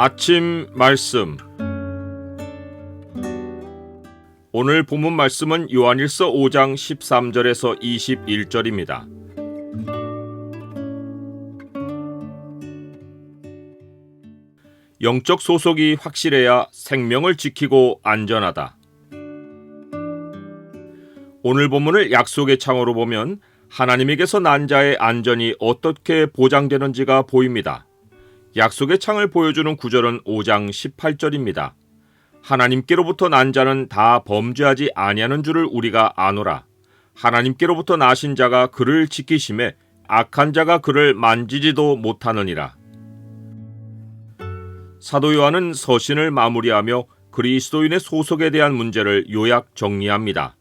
아침 말씀. 오늘 본문 말씀은 요한일서 5장 13절에서 21절입니다. 영적 소속이 확실해야 생명을 지키고 안전하다. 오늘 본문을 약속의 창으로 보면 하나님에게서 난 자의 안전이 어떻게 보장되는지가 보입니다. 약속의 창을 보여주는 구절은 5장 18절입니다. 하나님께로부터 난 자는 다 범죄하지 아니하는 줄을 우리가 아노라. 하나님께로부터 나신 자가 그를 지키심에 악한 자가 그를 만지지도 못하느니라. 사도 요한은 서신을 마무리하며 그리스도인의 소속에 대한 문제를 요약 정리합니다.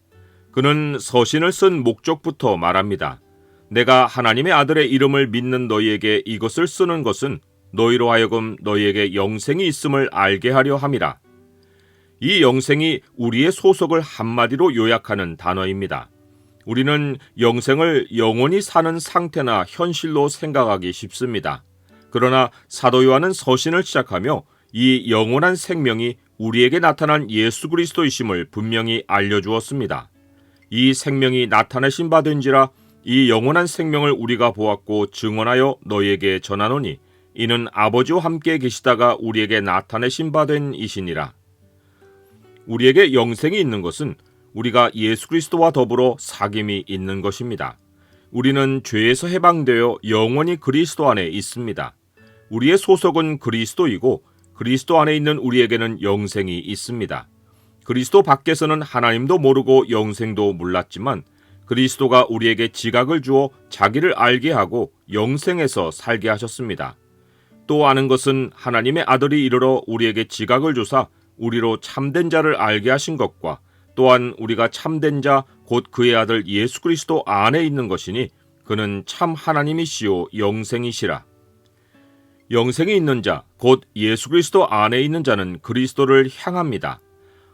그는 서신을 쓴 목적부터 말합니다. 내가 하나님의 아들의 이름을 믿는 너희에게 이것을 쓰는 것은 너희로 하여금 너희에게 영생이 있음을 알게 하려 함이라. 이 영생이 우리의 소속을 한마디로 요약하는 단어입니다. 우리는 영생을 영원히 사는 상태나 현실로 생각하기 쉽습니다. 그러나 사도 요한은 서신을 시작하며 이 영원한 생명이 우리에게 나타난 예수 그리스도이심을 분명히 알려주었습니다. 이 생명이 나타내신 바 된지라 이 영원한 생명을 우리가 보았고 증언하여 너희에게 전하노니 이는 아버지와 함께 계시다가 우리에게 나타내신 바 된 이시니라. 우리에게 영생이 있는 것은 우리가 예수 그리스도와 더불어 사귐이 있는 것입니다. 우리는 죄에서 해방되어 영원히 그리스도 안에 있습니다. 우리의 소속은 그리스도이고 그리스도 안에 있는 우리에게는 영생이 있습니다. 그리스도 밖에서는 하나님도 모르고 영생도 몰랐지만 그리스도가 우리에게 지각을 주어 자기를 알게 하고 영생에서 살게 하셨습니다. 또 아는 것은 하나님의 아들이 이르러 우리에게 지각을 주사 우리로 참된 자를 알게 하신 것과 또한 우리가 참된 자 곧 그의 아들 예수 그리스도 안에 있는 것이니 그는 참 하나님이시요 영생이시라. 영생이 있는 자 곧 예수 그리스도 안에 있는 자는 그리스도를 향합니다.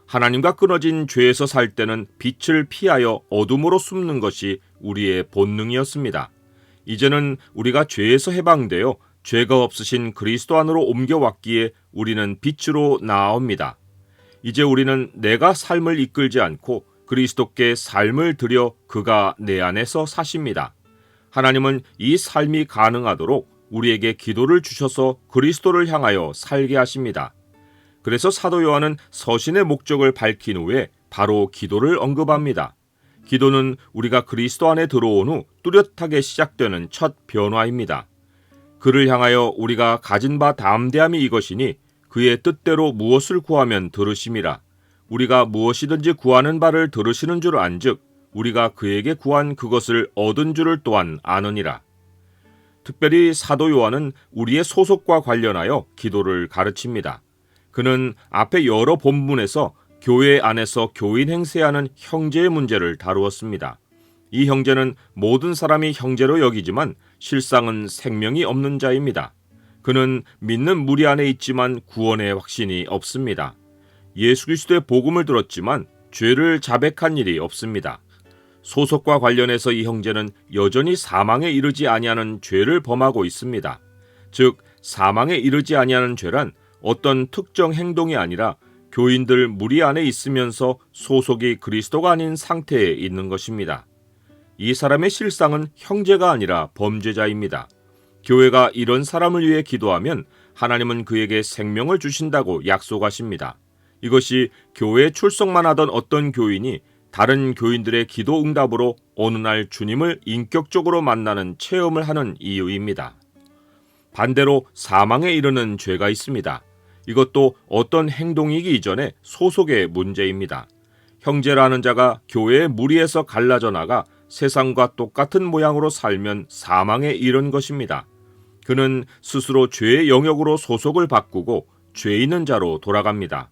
하나님과 끊어진 죄에서 살 때는 빛을 피하여 어둠으로 숨는 것이 우리의 본능이었습니다. 이제는 우리가 죄에서 해방되어 죄가 없으신 그리스도 안으로 옮겨왔기에 우리는 빛으로 나아옵니다. 이제 우리는 내가 삶을 이끌지 않고 그리스도께 삶을 드려 그가 내 안에서 사십니다. 하나님은 이 삶이 가능하도록 우리에게 기도를 주셔서 그리스도를 향하여 살게 하십니다. 그래서 사도 요한은 서신의 목적을 밝힌 후에 바로 기도를 언급합니다. 기도는 우리가 그리스도 안에 들어온 후 뚜렷하게 시작되는 첫 변화입니다. 그를 향하여 우리가 가진 바 담대함이 이것이니 그의 뜻대로 무엇을 구하면 들으심이라. 우리가 무엇이든지 구하는 바를 들으시는 줄 안즉 우리가 그에게 구한 그것을 얻은 줄을 또한 아느니라. 특별히 사도 요한은 우리의 소속과 관련하여 기도를 가르칩니다. 그는 앞에 여러 본문에서 교회 안에서 교인 행세하는 형제의 문제를 다루었습니다. 이 형제는 모든 사람이 형제로 여기지만 실상은 생명이 없는 자입니다. 그는 믿는 무리 안에 있지만 구원의 확신이 없습니다. 예수 그리스도의 복음을 들었지만 죄를 자백한 일이 없습니다. 소속과 관련해서 이 형제는 여전히 사망에 이르지 아니하는 죄를 범하고 있습니다. 즉 사망에 이르지 아니하는 죄란 어떤 특정 행동이 아니라 교인들 무리 안에 있으면서 소속이 그리스도가 아닌 상태에 있는 것입니다. 이 사람의 실상은 형제가 아니라 범죄자입니다. 교회가 이런 사람을 위해 기도하면 하나님은 그에게 생명을 주신다고 약속하십니다. 이것이 교회에 출석만 하던 어떤 교인이 다른 교인들의 기도 응답으로 어느 날 주님을 인격적으로 만나는 체험을 하는 이유입니다. 반대로 사망에 이르는 죄가 있습니다. 이것도 어떤 행동이기 이전에 소속의 문제입니다. 형제라는 자가 교회의 무리에서 갈라져 나가 세상과 똑같은 모양으로 살면 사망에 이른 것입니다. 그는 스스로 죄의 영역으로 소속을 바꾸고 죄 있는 자로 돌아갑니다.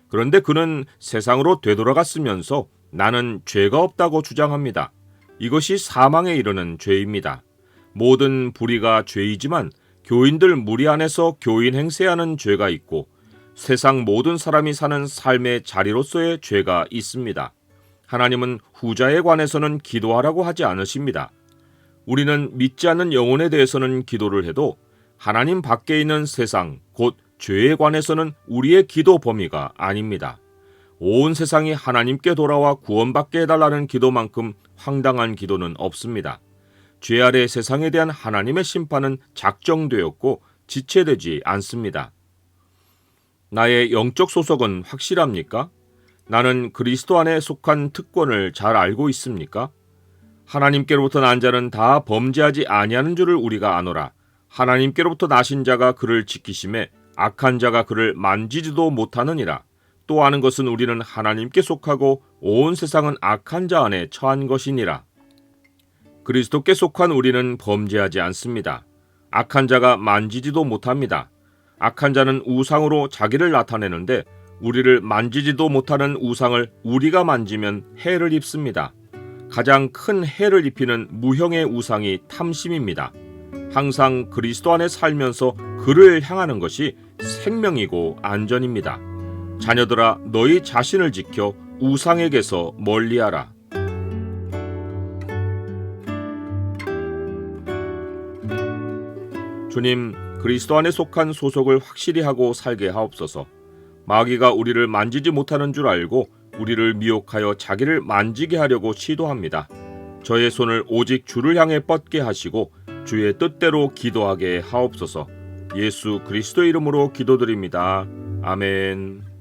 그런데 그는 세상으로 되돌아갔으면서 나는 죄가 없다고 주장합니다. 이것이 사망에 이르는 죄입니다. 모든 불의가 죄이지만 교인들 무리 안에서 교인 행세하는 죄가 있고 세상 모든 사람이 사는 삶의 자리로서의 죄가 있습니다. 하나님은 후자에 관해서는 기도하라고 하지 않으십니다. 우리는 믿지 않는 영혼에 대해서는 기도를 해도 하나님 밖에 있는 세상, 곧 죄에 관해서는 우리의 기도 범위가 아닙니다. 온 세상이 하나님께 돌아와 구원받게 해달라는 기도만큼 황당한 기도는 없습니다. 죄 아래 세상에 대한 하나님의 심판은 작정되었고 지체되지 않습니다. 나의 영적 소속은 확실합니까? 나는 그리스도 안에 속한 특권을 잘 알고 있습니까? 하나님께로부터 난 자는 다 범죄하지 아니하는 줄을 우리가 아노라. 하나님께로부터 나신 자가 그를 지키심에 악한 자가 그를 만지지도 못하느니라. 또 아는 것은 우리는 하나님께 속하고 온 세상은 악한 자 안에 처한 것이니라. 그리스도께 속한 우리는 범죄하지 않습니다. 악한 자가 만지지도 못합니다. 악한 자는 우상으로 자기를 나타내는데 우리를 만지지도 못하는 우상을 우리가 만지면 해를 입습니다. 가장 큰 해를 입히는 무형의 우상이 탐심입니다. 항상 그리스도 안에 살면서 그를 향하는 것이 생명이고 안전입니다. 자녀들아, 너희 자신을 지켜 우상에게서 멀리하라. 주님, 그리스도 안에 속한 소속을 확실히 하고 살게 하옵소서. 마귀가 우리를 만지지 못하는 줄 알고 우리를 미혹하여 자기를 만지게 하려고 시도합니다. 저의 손을 오직 주를 향해 뻗게 하시고 주의 뜻대로 기도하게 하옵소서. 예수 그리스도 이름으로 기도드립니다. 아멘.